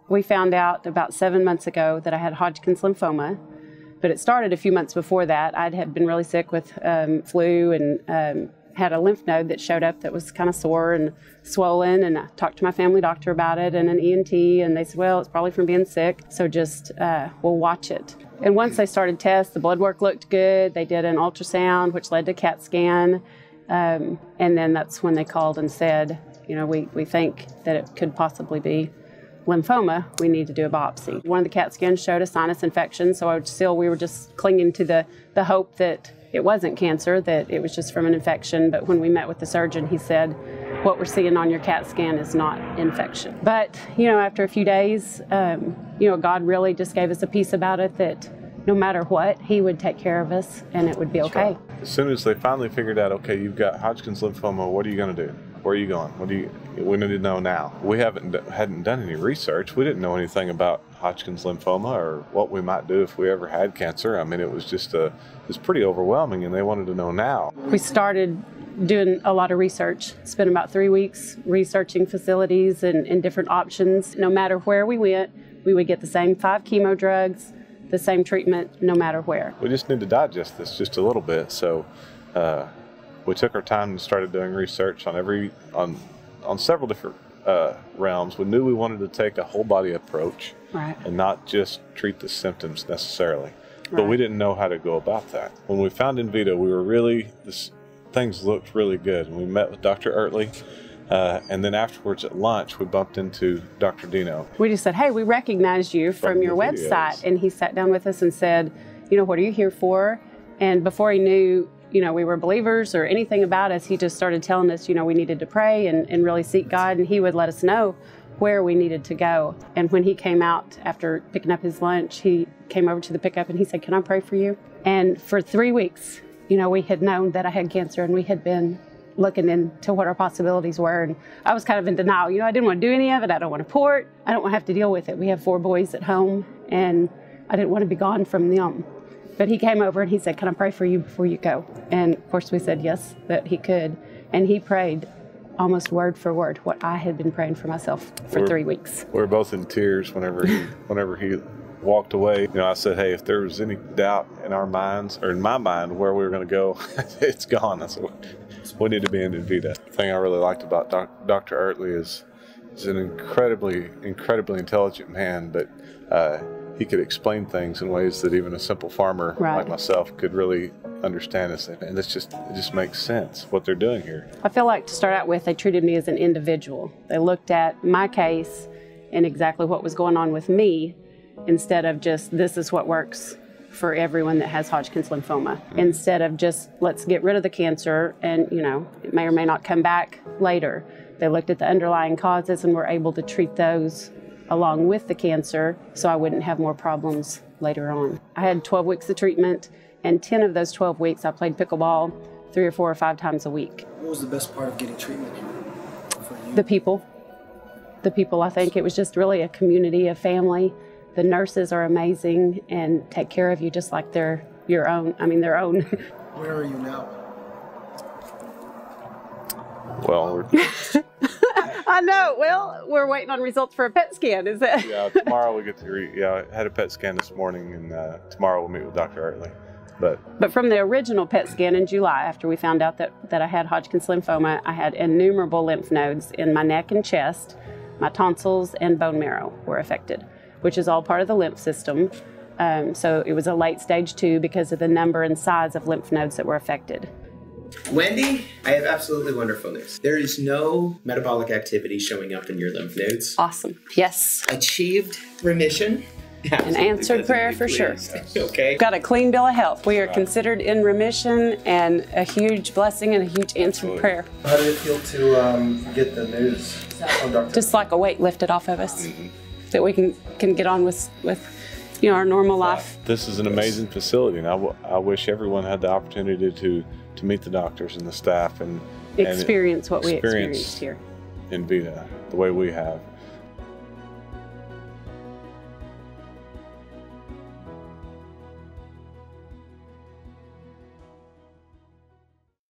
We found out about 7 months ago that I had Hodgkin's lymphoma, but it started a few months before that. I had been really sick with flu and had a lymph node that showed up that was kind of sore and swollen, and I talked to my family doctor about it and an ENT, and they said, well, it's probably from being sick, so just we'll watch it. And once they started tests, the blood work looked good. They did an ultrasound, which led to CAT scan, and then that's when they called and said, you know, we think that it could possibly be lymphoma. We need to do a biopsy. One of the CAT scans showed a sinus infection, so we were just clinging to the hope that it wasn't cancer, that it was just from an infection. But when we met with the surgeon, he said, what we're seeing on your CAT scan is not infection. But, you know, after a few days, you know, God really just gave us a peace about it that no matter what, he would take care of us and it would be okay. Right. As soon as they finally figured out, okay, you've got Hodgkin's lymphoma, what are you going to do? Where are you going? We need to know now. We hadn't done any research. We didn't know anything about Hodgkin's lymphoma or what we might do if we ever had cancer. I mean, it was just it's pretty overwhelming, and they wanted to know now. We started doing a lot of research. Spent about 3 weeks researching facilities and different options. No matter where we went, we would get the same 5 chemo drugs, the same treatment, no matter where. We just need to digest this just a little bit. So we took our time and started doing research on several different realms. We knew we wanted to take a whole body approach, right, and not just treat the symptoms necessarily. Right. But we didn't know how to go about that. When we found Envita, things looked really good. And we met with Dr. Oertle, and then afterwards at lunch, we bumped into Dr. Dino. We just said, hey, we recognized you from your website. And he sat down with us and said, you know, what are you here for? And before he knew, you know, we were believers or anything about us, he just started telling us, you know, we needed to pray and really seek God, and he would let us know where we needed to go. And when he came out after picking up his lunch, he came over to the pickup and he said, can I pray for you? And for 3 weeks, you know, we had known that I had cancer, and we had been looking into what our possibilities were. And I was kind of in denial. You know, I didn't want to do any of it. I don't want to port. I don't want to have to deal with it. We have 4 boys at home, and I didn't want to be gone from them. But he came over and he said, can I pray for you before you go? And of course we said yes, that he could. And he prayed almost word for word what I had been praying for myself for 3 weeks. We were both in tears whenever he walked away. You know, I said, hey, if there was any doubt in our minds, or in my mind, where we were going to go, it's gone. I said, we need to be in Envita. The thing I really liked about Dr. Oertle is an incredibly intelligent man, but he could explain things in ways that even a simple farmer like myself could really understand us. And it just makes sense what they're doing here. I feel like, to start out with, they treated me as an individual. They looked at my case and exactly what was going on with me, instead of just, this is what works for everyone that has Hodgkin's lymphoma. Instead of just, let's get rid of the cancer and, you know, it may or may not come back later. They looked at the underlying causes and were able to treat those along with the cancer, so I wouldn't have more problems later on. I had 12 weeks of treatment, and 10 of those 12 weeks I played pickleball 3 or 4 or 5 times a week. What was the best part of getting treatment here for you? The people. The people, I think. It was just really a community, a family. The nurses are amazing and take care of you just like they're your own. I mean, their own. Where are you now? Well, I know. Well, we're waiting on results for a PET scan, is it? Yeah, tomorrow we get to I had a PET scan this morning, and tomorrow we'll meet with Dr. Oertle. But from the original PET scan in July, after we found out that I had Hodgkin's lymphoma, I had innumerable lymph nodes in my neck and chest. My tonsils and bone marrow were affected, which is all part of the lymph system. So it was a late stage 2 because of the number and size of lymph nodes that were affected. Wendy, I have absolutely wonderful news. There is no metabolic activity showing up in your lymph nodes. Awesome. Yes. Achieved remission. An answered prayer for sure. Okay. Got a clean bill of health. We are considered in remission, and a huge blessing and a huge answered prayer. How did it feel to get the news from Dr. Just like a weight lifted off of us, that we can get on with you know, our normal life. This is an amazing facility, and I wish everyone had the opportunity to meet the doctors and the staff and experience what we experienced here. Envita, the way we have.